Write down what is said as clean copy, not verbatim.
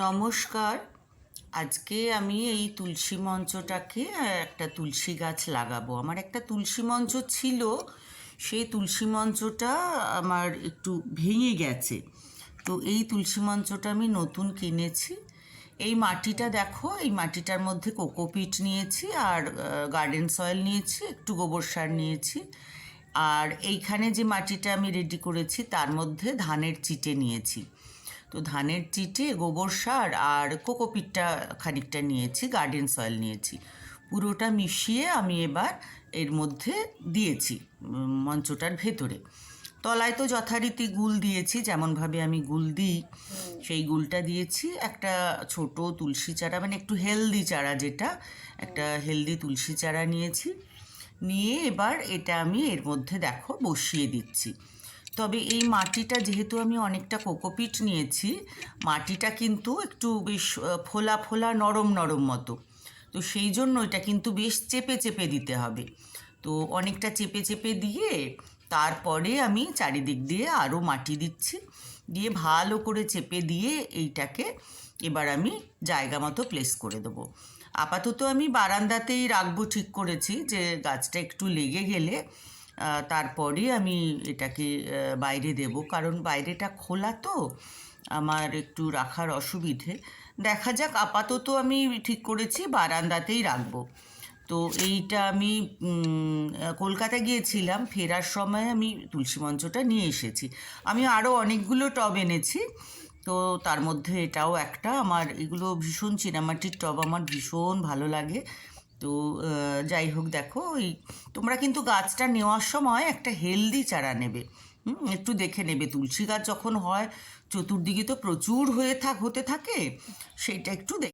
নমস্কার। আজকে আমি এই তুলসী মঞ্চটাকে একটা তুলসী গাছ লাগাবো। আমার একটা তুলসী মঞ্চ ছিল, সেই তুলসী মঞ্চটা আমার একটু ভেঙে গেছে। তো এই তুলসী মঞ্চটা আমি নতুন কিনেছি। এই মাটিটা দেখো, এই মাটিটার মধ্যে কোকোপিট নিয়েছি আর গার্ডেন সয়েল নিয়েছি, একটু গোবর সার নিয়েছি। আর এইখানে যে মাটিটা আমি রেডি করেছি তার মধ্যে ধানের চিটে নিয়েছি। তো ধানের চিটে, গোবর সার আর কোকোপিটটা খানিকটা নিয়েছি, গার্ডেন সয়েল নিয়েছি। পুরোটা মিশিয়ে আমি এবার এর মধ্যে দিয়েছি মঞ্চটার ভেতরে। তলায় তো যথারীতি গুল দিয়েছি, যেমনভাবে আমি গুল দিই সেই গুলটা দিয়েছি। একটা ছোট তুলসী চারা, মানে একটু হেলদি চারা, যেটা একটা হেলদি তুলসী চারা নিয়েছি। নিয়ে এবার এটা আমি এর মধ্যে দেখো বসিয়ে দিচ্ছি। তবে এই মাটিটা যেহেতু আমি অনেকটা কোকোপিট নিয়েছি, মাটিটা কিন্তু একটু বেশ ফোলা ফোলা নরম নরম মতো। তো সেই জন্য এটা কিন্তু বেশ চেপে চেপে দিতে হবে। তো অনেকটা চেপে চেপে দিয়ে তারপরে আমি চারিদিক দিয়ে আরও মাটি দিচ্ছি, দিয়ে ভালো করে চেপে দিয়ে এইটাকে এবার আমি জায়গা মতো প্লেস করে দেবো। আপাতত আমি বারান্দাতেই রাখবো ঠিক করেছি, যে গাছটা একটু লেগে গেলে তারপরে আমি এটাকে বাইরে দেব, কারণ বাইরেটা খোলা তো আমার একটু রাখার অসুবিধে। দেখা যাক, আপাতত আমি ঠিক করেছি বারান্দাতেই রাখবো। তো এইটা আমি কলকাতা গিয়েছিলাম, ফেরার সময় আমি তুলসী মঞ্চটা নিয়ে এসেছি। আমি আরও অনেকগুলো টব এনেছি, তো তার মধ্যে এটাও একটা। আমার এগুলো ভীষণ চীনামাটির টব, আমার ভীষণ ভালো লাগে। তো যাই হোক, দেখো ওই তোমরা কিন্তু গাছটা নেওয়ার সময় একটা হেলদি চারা নেবে। একটু দেখে নেবে, তুলসী গাছ যখন হয় চতুর্দিকে তো প্রচুর হতে থাকে, সেইটা একটু